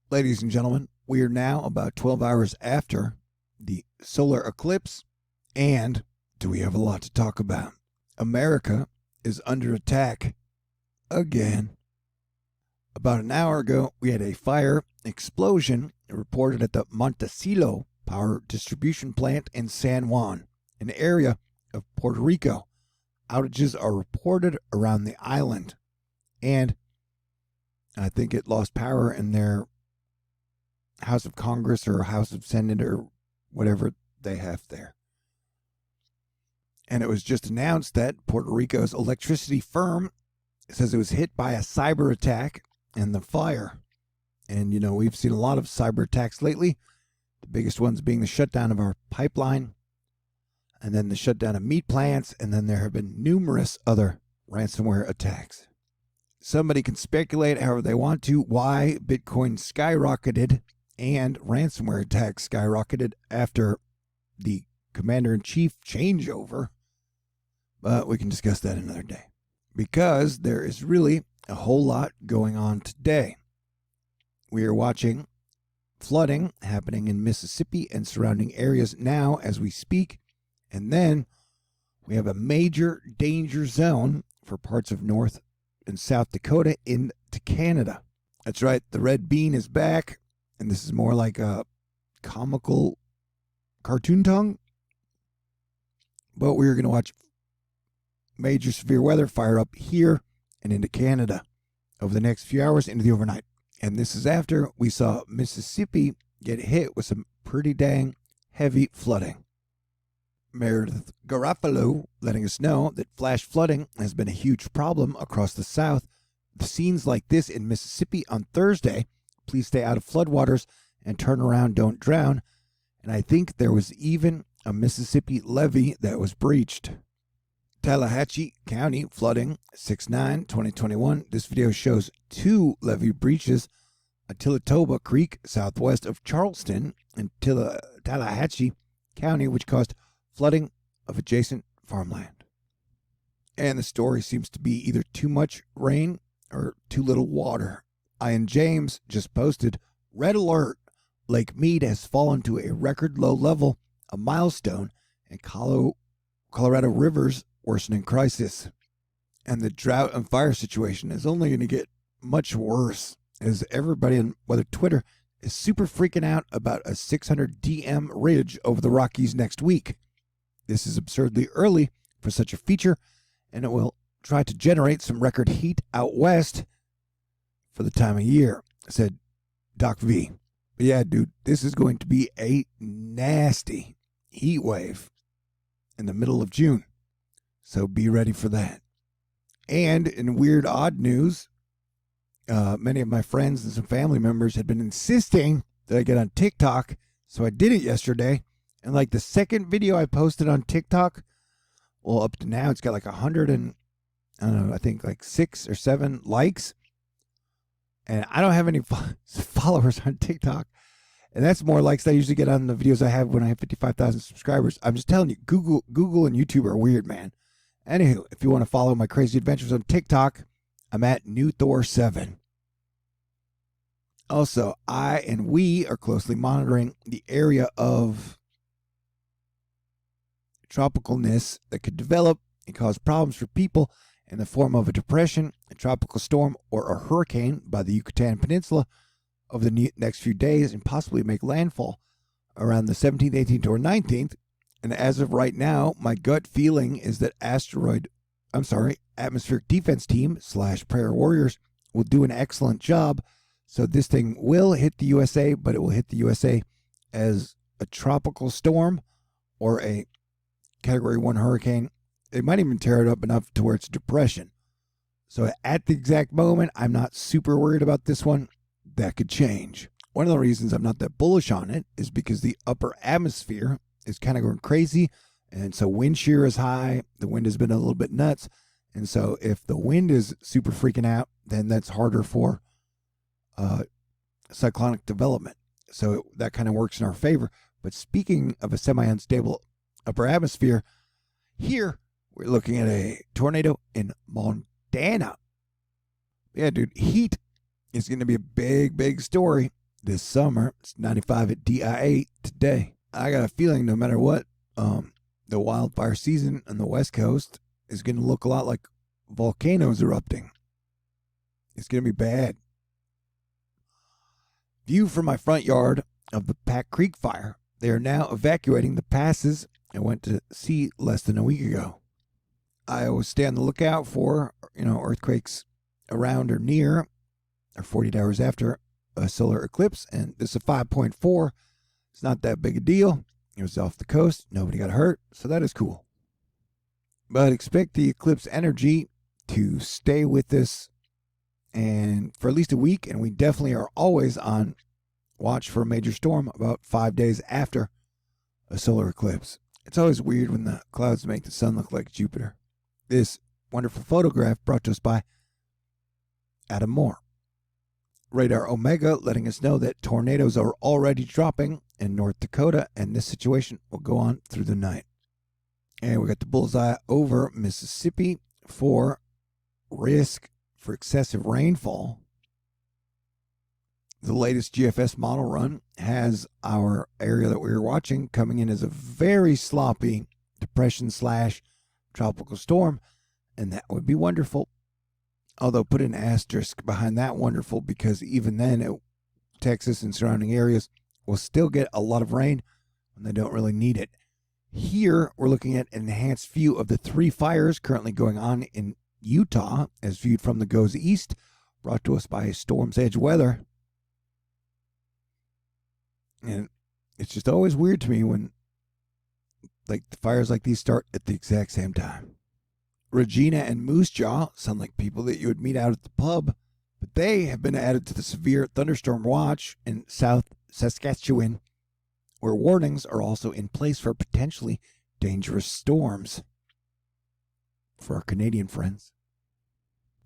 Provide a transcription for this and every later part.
Ladies and gentlemen, we are now about 12 hours after the solar eclipse, and do we have a lot to talk about? America is under attack again. About an hour ago, we had a fire explosion reported at the Montecillo power distribution plant in San Juan, an area of Puerto Rico. Outages are reported around the island, and I think it lost power in their House of Congress or House of Senate or whatever they have there. And it was just announced that Puerto Rico's electricity firm says it was hit by a cyber attack and the fire. And, you know, we've seen a lot of cyber attacks lately, the biggest ones being the shutdown of our pipeline, and then the shutdown of meat plants, and then there have been numerous other ransomware attacks. Somebody can speculate however they want to why Bitcoin skyrocketed and ransomware attacks skyrocketed after the commander-in-chief changeover, but we can discuss that another day, because there is really a whole lot going on today. We are watching flooding happening in Mississippi and surrounding areas now as we speak, and then we have a major danger zone for parts of North and South Dakota into Canada. That's right, the red bean is back, and this is more like a comical cartoon tongue. But we're going to watch major severe weather fire up here and into Canada over the next few hours into the overnight. And this is after we saw Mississippi get hit with some pretty dang heavy flooding. Meredith Garofalo letting us know that flash flooding has been a huge problem across the South. The scenes like this in Mississippi on Thursday, please stay out of floodwaters and turn around, don't drown. And I think there was even a Mississippi levee that was breached. Tallahatchie County flooding 6/9/2021. This video shows 2 levee breaches at Tillatoba Creek southwest of Charleston in Tallahatchie County, which caused flooding of adjacent farmland. And the story seems to be either too much rain or too little water. Ian James just posted, red alert, Lake Mead has fallen to a record low level, a milestone, and Colorado River's worsening crisis. And the drought and fire situation is only going to get much worse, as everybody on weather Twitter is super freaking out about a 600 DM ridge over the Rockies next week. This is absurdly early for such a feature, and it will try to generate some record heat out west for the time of year, said Doc V. But yeah, dude, this is going to be a nasty heat wave in the middle of June. So be ready for that. And in weird, odd news, many of my friends and some family members had been insisting that I get on TikTok. So I did it yesterday. And like the second video I posted on TikTok, well, up to now, it's got like 100 and, I don't know, I think like 6 or 7 likes. And I don't have any followers on TikTok. And that's more likes than I usually get on the videos I have when I have 55,000 subscribers. I'm just telling you, Google and YouTube are weird, man. Anywho, if you want to follow my crazy adventures on TikTok, I'm at New Thor 7. Also, I and we are closely monitoring the area of tropicalness that could develop and cause problems for people in the form of a depression, a tropical storm, or a hurricane by the Yucatan Peninsula over the next few days and possibly make landfall around the 17th, 18th, or 19th. And as of right now, my gut feeling is that Atmospheric Defense Team / Prayer Warriors will do an excellent job. So this thing will hit the USA, but it will hit the USA as a tropical storm or a Category 1 hurricane. They might even tear it up enough to where it's a depression. So at the exact moment, I'm not super worried about this one. That could change. One of the reasons I'm not that bullish on it is because the upper atmosphere is kind of going crazy. And so wind shear is high. The wind has been a little bit nuts. And so if the wind is super freaking out, then that's harder for cyclonic development. So that kind of works in our favor. But speaking of a semi-unstable upper atmosphere, here we're looking at a tornado in Montana. Yeah, dude, heat is going to be a big, big story this summer. It's 95 at DI8 today. I got a feeling no matter what, the wildfire season on the West Coast is going to look a lot like volcanoes erupting. It's going to be bad. View from my front yard of the Pack Creek fire. They are now evacuating the passes I went to see less than a week ago. I always stay on the lookout for, earthquakes around or near, or 48 hours after a solar eclipse, and this is a 5.4. It's not that big a deal. It was off the coast. Nobody got hurt, so that is cool. But expect the eclipse energy to stay with us and for at least a week, and we definitely are always on watch for a major storm about 5 days after a solar eclipse. It's always weird when the clouds make the sun look like Jupiter. This wonderful photograph brought to us by Adam Moore. Radar Omega letting us know that tornadoes are already dropping in North Dakota, and this situation will go on through the night. And we got the bullseye over Mississippi for risk for excessive rainfall. The latest GFS model run has our area that we were watching coming in as a very sloppy depression / tropical storm, and that would be wonderful. Although put an asterisk behind that wonderful, because even then Texas and surrounding areas will still get a lot of rain when they don't really need it. Here we're looking at an enhanced view of the 3 fires currently going on in Utah as viewed from the Goes East, brought to us by Storm's Edge Weather. And it's just always weird to me when the fires like these start at the exact same time. Regina and Moose Jaw sound like people that you would meet out at the pub, but they have been added to the severe thunderstorm watch in South Saskatchewan, where warnings are also in place for potentially dangerous storms. For our Canadian friends,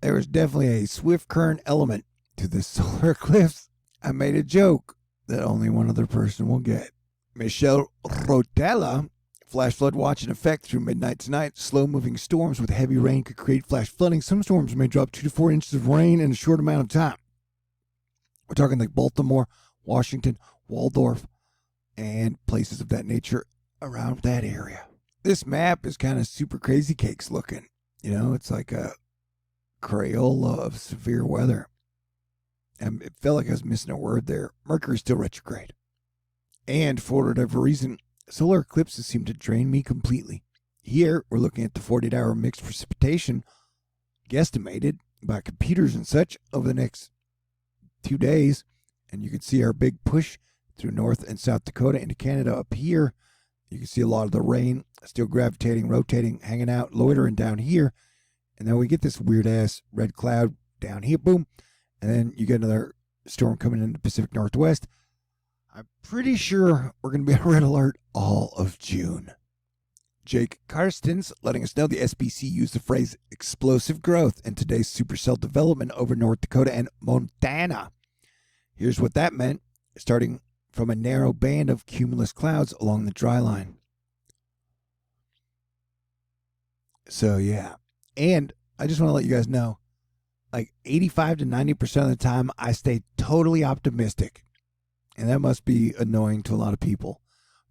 there is definitely a swift current element to this solar eclipse. I made a joke that only one other person will get. Michelle Rotella, flash flood watch in effect through midnight tonight. Slow-moving storms with heavy rain could create flash flooding. Some storms may drop 2 to 4 inches of rain in a short amount of time. We're talking like Baltimore, Washington, Waldorf, and places of that nature around that area. This map is kind of super crazy cakes looking. It's like a Crayola of severe weather. And it felt like I was missing a word there. Mercury's still retrograde. And for whatever reason, solar eclipses seem to drain me completely. Here, we're looking at the 48-hour mixed precipitation guesstimated by computers and such over the next 2 days. And you can see our big push through North and South Dakota into Canada up here. You can see a lot of the rain still gravitating, rotating, hanging out, loitering down here. And then we get this weird-ass red cloud down here, boom. And then you get another storm coming in the Pacific Northwest. I'm pretty sure we're going to be on red alert all of June. Jake Karstens letting us know the SBC used the phrase explosive growth in today's supercell development over North Dakota and Montana. Here's what that meant, starting from a narrow band of cumulus clouds along the dry line. So, yeah. And I just want to let you guys know, 85 to 90% of the time, I stay totally optimistic. And that must be annoying to a lot of people.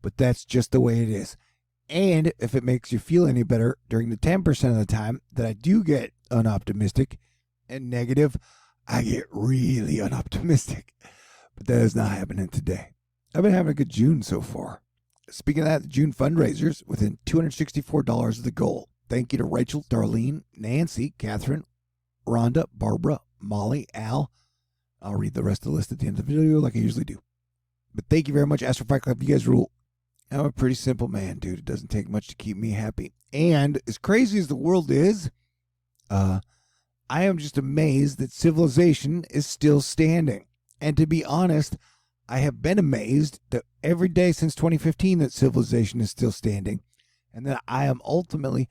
But that's just the way it is. And if it makes you feel any better, during the 10% of the time that I do get unoptimistic and negative, I get really unoptimistic. But that is not happening today. I've been having a good June so far. Speaking of that, the June fundraisers within $264 of the goal. Thank you to Rachel, Darlene, Nancy, Catherine, Rhonda, Barbara, Molly, Al. I'll read the rest of the list at the end of the video like I usually do. But thank you very much, Astrofight Club. You guys rule. I'm a pretty simple man, dude. It doesn't take much to keep me happy. And as crazy as the world is, I am just amazed that civilization is still standing. And to be honest, I have been amazed that every day since 2015 that civilization is still standing. And that I am ultimately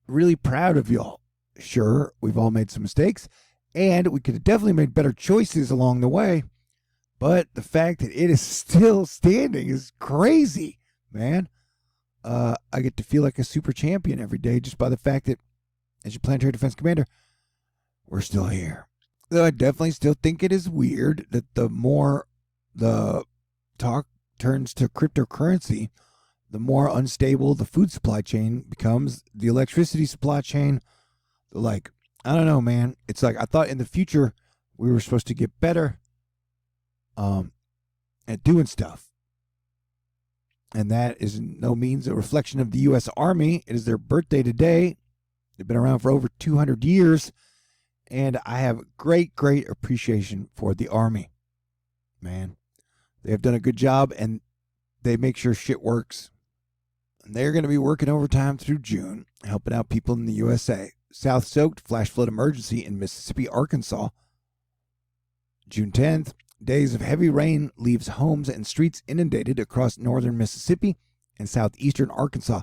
really proud of y'all. Sure, we've all made some mistakes, and we could have definitely made better choices along the way, but the fact that it is still standing is crazy, man. I get to feel like a super champion every day just by the fact that, as your planetary defense commander, we're still here. Though I definitely still think it is weird that the more the talk turns to cryptocurrency, the more unstable the food supply chain becomes, the electricity supply chain. Like, I don't know, man. It's like I thought in the future we were supposed to get better at doing stuff. And that is in no means a reflection of the U.S. Army. It is their birthday today. They've been around for over 200 years. And I have great, great appreciation for the Army. Man, they have done a good job, and they make sure shit works. And they're going to be working overtime through June, helping out people in the USA. South-soaked flash flood emergency in Mississippi, Arkansas. June 10th, days of heavy rain leaves homes and streets inundated across northern Mississippi and southeastern Arkansas.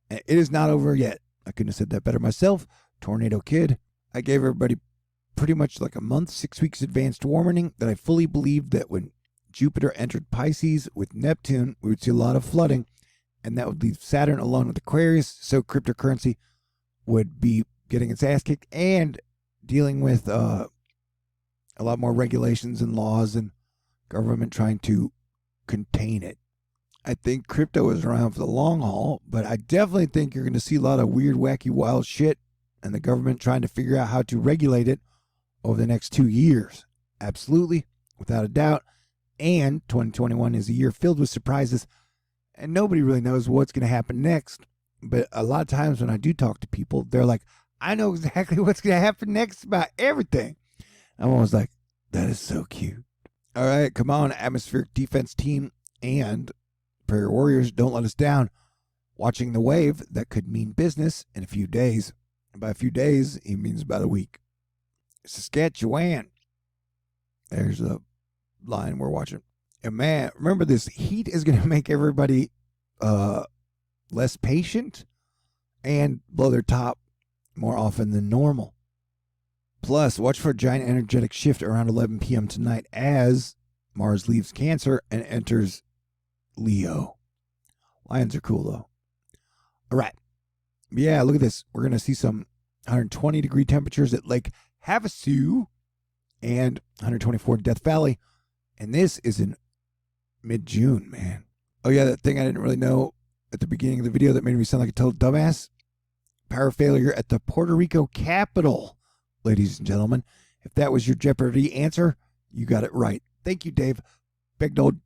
And it is not over yet. I couldn't have said that better myself. Tornado Kid. I gave everybody pretty much like a month, 6 weeks advanced warning that I fully believed that when Jupiter entered Pisces with Neptune, we would see a lot of flooding, and that would leave Saturn alone with Aquarius, so cryptocurrency would be getting its ass kicked and dealing with a lot more regulations and laws and government trying to contain it. I think crypto is around for the long haul, but I definitely think you're going to see a lot of weird, wacky, wild shit, and the government trying to figure out how to regulate it over the next 2 years. Absolutely, without a doubt. And 2021 is a year filled with surprises, and nobody really knows what's going to happen next. But a lot of times when I do talk to people, they're like, I know exactly what's going to happen next about everything. I'm always like, that is so cute. All right, come on, atmospheric defense team and prayer warriors, don't let us down. Watching the wave, that could mean business in a few days. And by a few days, he means about a week. Saskatchewan. There's a line we're watching. And man, remember this heat is going to make everybody less patient and blow their top more often than normal. Plus, watch for a giant energetic shift around 11 p.m. tonight as Mars leaves Cancer and enters Leo. Lions are cool, though. All right. Yeah, look at this. We're going to see some 120 degree temperatures at Lake Havasu and 124 in Death Valley. And this is in mid-June, man. Oh, yeah, that thing I didn't really know at the beginning of the video that made me sound like a total dumbass. Power failure at the Puerto Rico Capitol, ladies and gentlemen. If that was your Jeopardy answer, you got it right. Thank you, Dave. Big dog.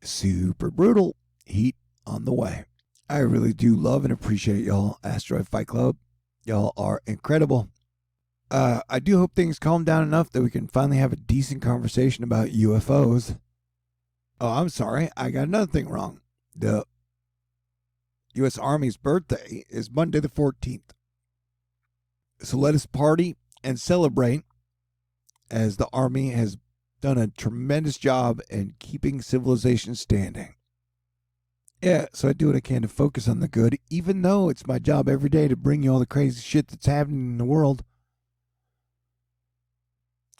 Super brutal heat on the way. I really do love and appreciate y'all, Asteroid Fight Club. Y'all are incredible. I do hope things calm down enough that we can finally have a decent conversation about UFOs. Oh, I'm sorry. I got another thing wrong. The U.S. Army's birthday is Monday the 14th. So let us party and celebrate, as the Army has done a tremendous job in keeping civilization standing. Yeah, so I do what I can to focus on the good, even though it's my job every day to bring you all the crazy shit that's happening in the world.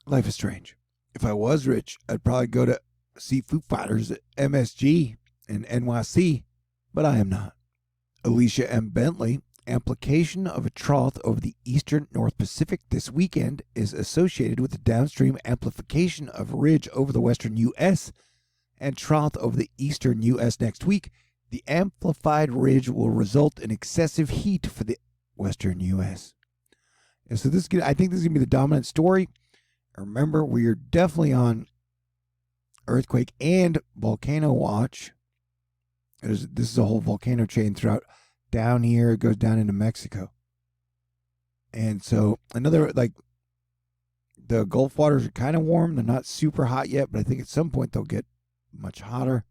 Life is strange. If I was rich, I'd probably go to see Foo Fighters at MSG and NYC, but I am not. Alicia M. Bentley, amplification of a trough over the eastern North Pacific this weekend is associated with the downstream amplification of a ridge over the western U.S. and trough over the eastern U.S. next week. The amplified ridge will result in excessive heat for the western U.S. And so I think this is going to be the dominant story. Remember, we are definitely on earthquake and volcano watch. This is a whole volcano chain throughout down here. It goes down into Mexico. And so another, like, the Gulf waters are kind of warm. They're not super hot yet, but I think at some point they'll get much hotter.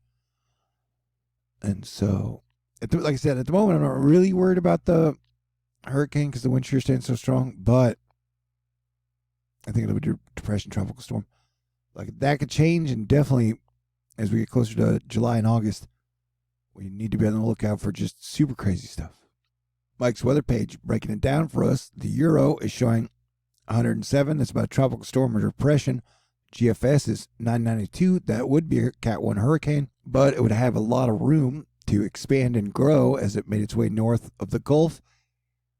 And so, like I said, at the moment, I'm not really worried about the hurricane because the wind shear stands so strong, but I think it'll be a depression tropical storm. Like, that could change, and definitely as we get closer to July and August, we need to be on the lookout for just super crazy stuff. Mike's weather page breaking it down for us. The Euro is showing 107. That's about a tropical storm or depression. GFS is 992. That would be a Cat 1 hurricane, but it would have a lot of room to expand and grow as it made its way north of the Gulf.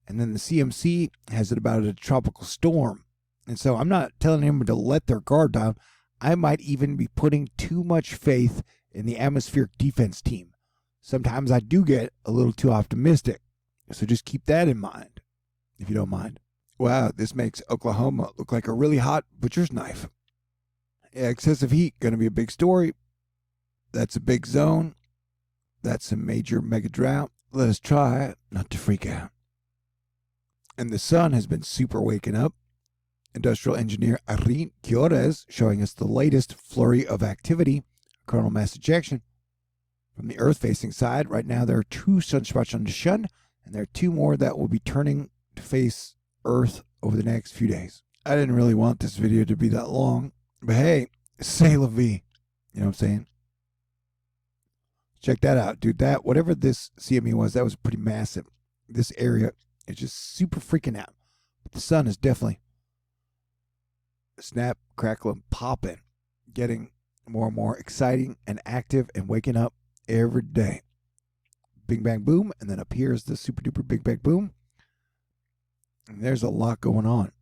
And then the CMC has it about a tropical storm. And so I'm not telling anyone to let their guard down. I might even be putting too much faith in the atmospheric defense team. Sometimes I do get a little too optimistic. So just keep that in mind, if you don't mind. Wow, this makes Oklahoma look like a really hot butcher's knife. Yeah, excessive heat, going to be a big story. That's a big zone. That's a major mega drought. Let us try not to freak out. And the sun has been super waking up. Industrial engineer Arin Quiores showing us the latest flurry of activity, coronal mass ejection. From the Earth-facing side, right now there are 2 sunspots on the sun, and there are 2 more that will be turning to face Earth over the next few days. I didn't really want this video to be that long, but hey, c'est la vie. You know what I'm saying? Check that out, dude. That, whatever this CME was, that was pretty massive. This area is just super freaking out. But the sun is definitely snap, crackle, and popping, getting more and more exciting and active and waking up every day. Big bang boom, and then up here is the super duper big bang boom. And there's a lot going on.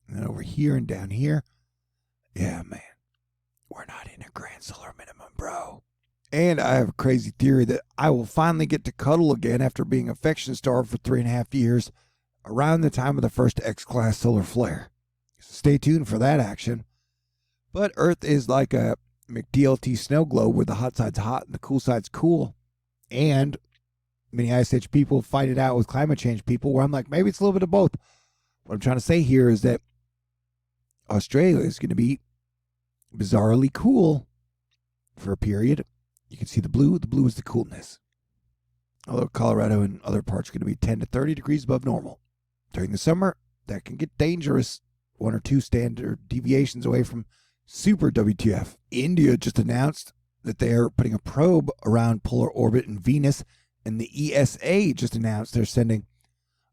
And then over here and down here, yeah, man, we're not in a grand solar minimum, bro. And I have a crazy theory that I will finally get to cuddle again after being affection starved for 3.5 years around the time of the first X-class solar flare. So stay tuned for that action. But Earth is like a McDLT snow globe where the hot side's hot and the cool side's cool. And many Ice Age people fight it out with climate change people where I'm like, maybe it's a little bit of both. What I'm trying to say here is that Australia is going to be bizarrely cool for a period. You can see the blue. The blue is the coolness. Although Colorado and other parts are going to be 10 to 30 degrees above normal. During the summer, that can get dangerous. 1 or 2 standard deviations away from super WTF. India just announced that they are putting a probe around polar orbit in Venus, and the ESA just announced they're sending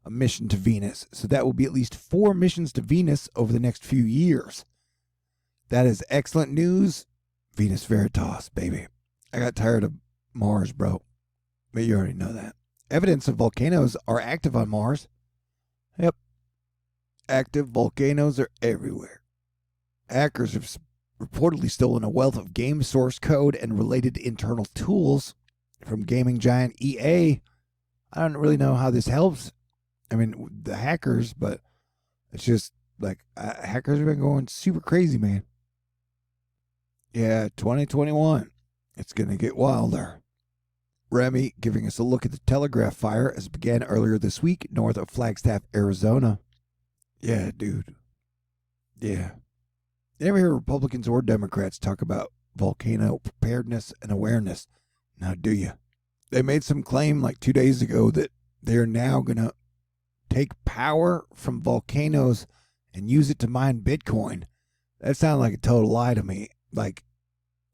a mission to Venus. So that will be at least 4 missions to Venus over the next few years. That is excellent news. Venus Veritas, baby. I got tired of Mars, bro. But you already know that. Evidence of volcanoes are active on Mars. Yep. Active volcanoes are everywhere. Hackers have reportedly stolen a wealth of game source code and related internal tools from gaming giant EA. I don't really know how this helps. I mean, the hackers, but it's just like hackers have been going super crazy, man. Yeah, 2021. It's going to get wilder. Remy giving us a look at the telegraph fire as it began earlier this week north of Flagstaff, Arizona. Yeah, dude. Yeah. You never hear Republicans or Democrats talk about volcano preparedness and awareness. Now, do you? They made some claim like 2 days ago that they're now going to take power from volcanoes and use it to mine Bitcoin. That sounded like a total lie to me. Like,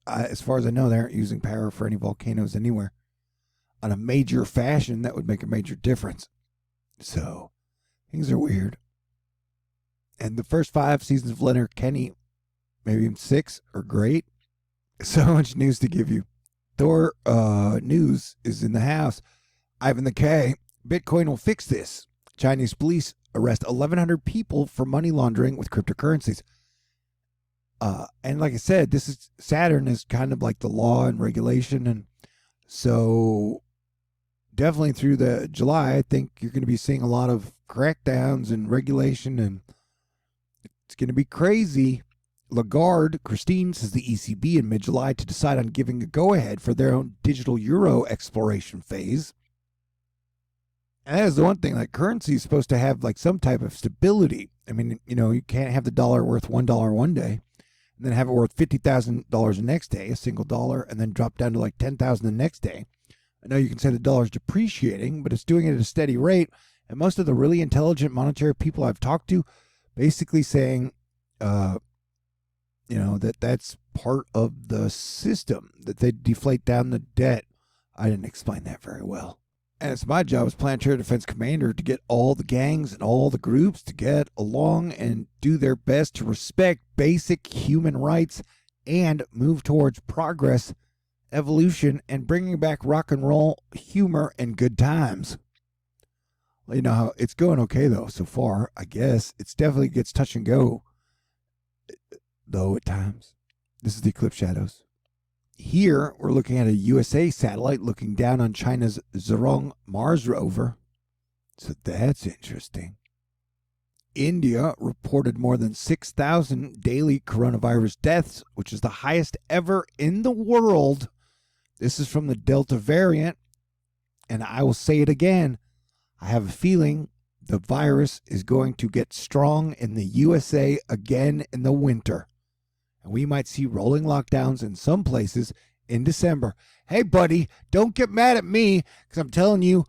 as far as I know, they aren't using power for any volcanoes anywhere. On a major fashion, that would make a major difference. So, things are weird. And the first 5 seasons of Leonard Kenny, maybe even 6, are great. So much news to give you. THORnews is in the house. Ivan the K. Bitcoin will fix this. Chinese police arrest 1,100 people for money laundering with cryptocurrencies. And like I said, this is Saturn is kind of like the law and regulation. And so definitely through the July, I think you're going to be seeing a lot of crackdowns and regulation, and it's going to be crazy. Lagarde, Christine, says the ECB in mid-July to decide on giving a go-ahead for their own digital euro exploration phase. And that is the one thing, like currency is supposed to have like some type of stability. I mean, you know, you can't have the dollar worth $1 one day and then have it worth $50,000 the next day, a single dollar, and then drop down to like $10,000 the next day. I know you can say the dollar's depreciating, but it's doing it at a steady rate. And most of the really intelligent monetary people I've talked to basically saying, you know, that's part of the system, that they deflate down the debt. I didn't explain that very well. And it's my job as Planetary Defense Commander to get all the gangs and all the groups to get along and do their best to respect basic human rights and move towards progress, evolution, and bringing back rock and roll, humor, and good times. You know, it's going okay, though, so far, I guess. It's definitely gets touch and go. though, at times. This is the eclipse shadows. Here, we're looking at a USA satellite looking down on China's Zhurong Mars rover. So that's interesting. India reported more than 6,000 daily coronavirus deaths, which is the highest ever in the world. This is from the Delta variant. And I will say it again. I have a feeling the virus is going to get strong in the USA again in the winter. And we might see rolling lockdowns in some places in December. Hey, buddy, don't get mad at me because I'm telling you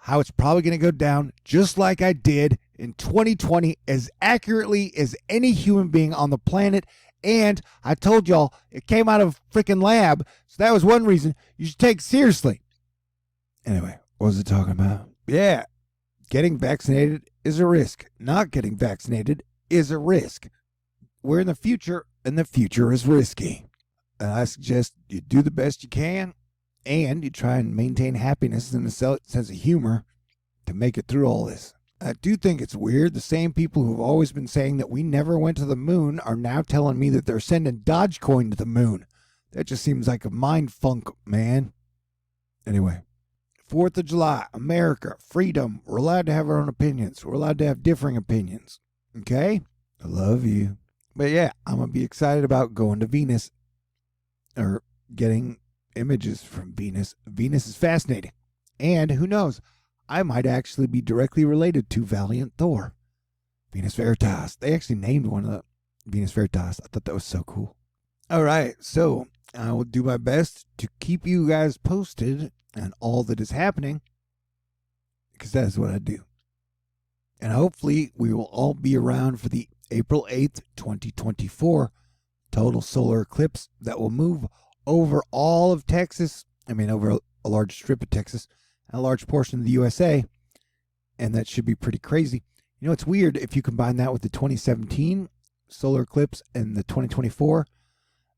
how it's probably going to go down just like I did in 2020 as accurately as any human being on the planet. And I told y'all it came out of a freaking lab. So that was one reason you should take it seriously. Anyway, what was it talking about? Yeah, getting vaccinated is a risk. Not getting vaccinated is a risk. We're in the future, and the future is risky. And I suggest you do the best you can, and you try and maintain happiness and a sense of humor to make it through all this. I do think it's weird. The same people who've always been saying that we never went to the moon are now telling me that they're sending Dogecoin to the moon. That just seems like a mind funk, man. Anyway, 4th of July, America, freedom. We're allowed to have our own opinions. We're allowed to have differing opinions. Okay? I love you. But yeah, I'm going to be excited about going to Venus or getting images from Venus. Venus is fascinating. And who knows? I might actually be directly related to Valiant Thor. Venus Veritas. They actually named one of the Venus Veritas. I thought that was so cool. All right, so I will do my best to keep you guys posted on all that is happening because that is what I do. And hopefully we will all be around for the April 8th, 2024 total solar eclipse that will move over all of Texas. I mean, over a large strip of Texas. A large portion of the USA, and that should be pretty crazy. You know, it's weird if you combine that with the 2017 solar eclipse and the 2024.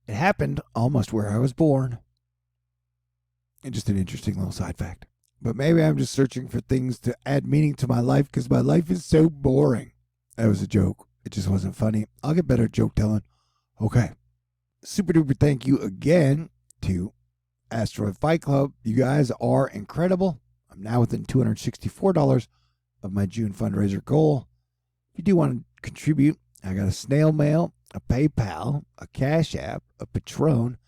It happened almost where I was born. And just an interesting little side fact. But maybe I'm just searching for things to add meaning to my life because my life is so boring. That was a joke. It just wasn't funny. I'll get better at joke telling. Okay. Super duper thank you again to Asteroid Fight Club. You guys are incredible. I'm now within $264 of my June fundraiser goal. If you do want to contribute, I got a snail mail, a PayPal, a CashApp, a Patron,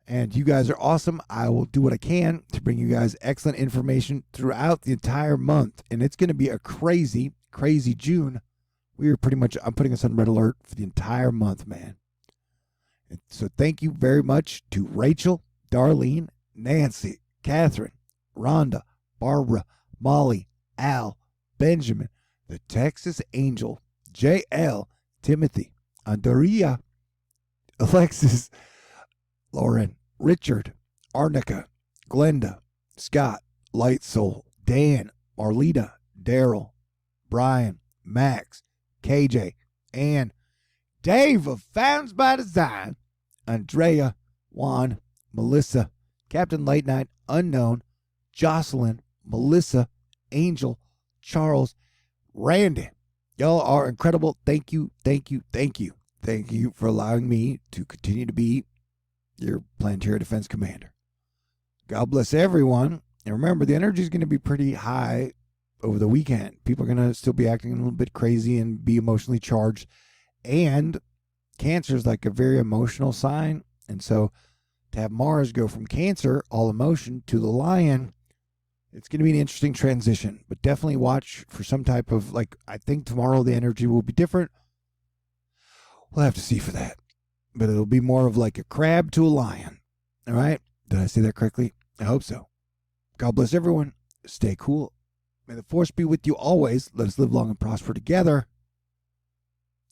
and you guys are awesome. I will do what I can to bring you guys excellent information throughout the entire month, and it's going to be a crazy, crazy June. I'm putting us on red alert for the entire month, man. And so thank you very much to Rachel, Darlene, Nancy, Catherine, Rhonda, Barbara, Molly, Al, Benjamin, the Texas Angel, JL, Timothy, Andrea, Alexis, Lauren, Richard, Arnica, Glenda, Scott, Light Soul, Dan, Marlita, Daryl, Brian, Max, KJ, Ann, Dave of Founds by Design, Andrea, Juan, Melissa, Captain Late Night, Unknown, Jocelyn, Melissa, Angel, Charles, Randy. Y'all are incredible. Thank you, thank you, thank you. Thank you for allowing me to continue to be your Planetary Defense Commander. God bless everyone. And remember, the energy is going to be pretty high over the weekend. People are going to still be acting a little bit crazy and be emotionally charged. And Cancer is like a very emotional sign. And so to have Mars go from Cancer, all emotion, to the Lion, it's going to be an interesting transition. But definitely watch for some type of, I think tomorrow the energy will be different. We'll have to see for that. But it'll be more of like a crab to a lion. All right? Did I say that correctly? I hope so. God bless everyone. Stay cool. May the force be with you always. Let us live long and prosper together.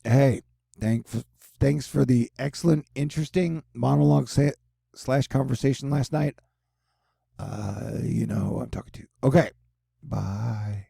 Hey, thanks for the excellent, interesting monologue / conversation last night. You know who I'm talking to. Okay. Bye.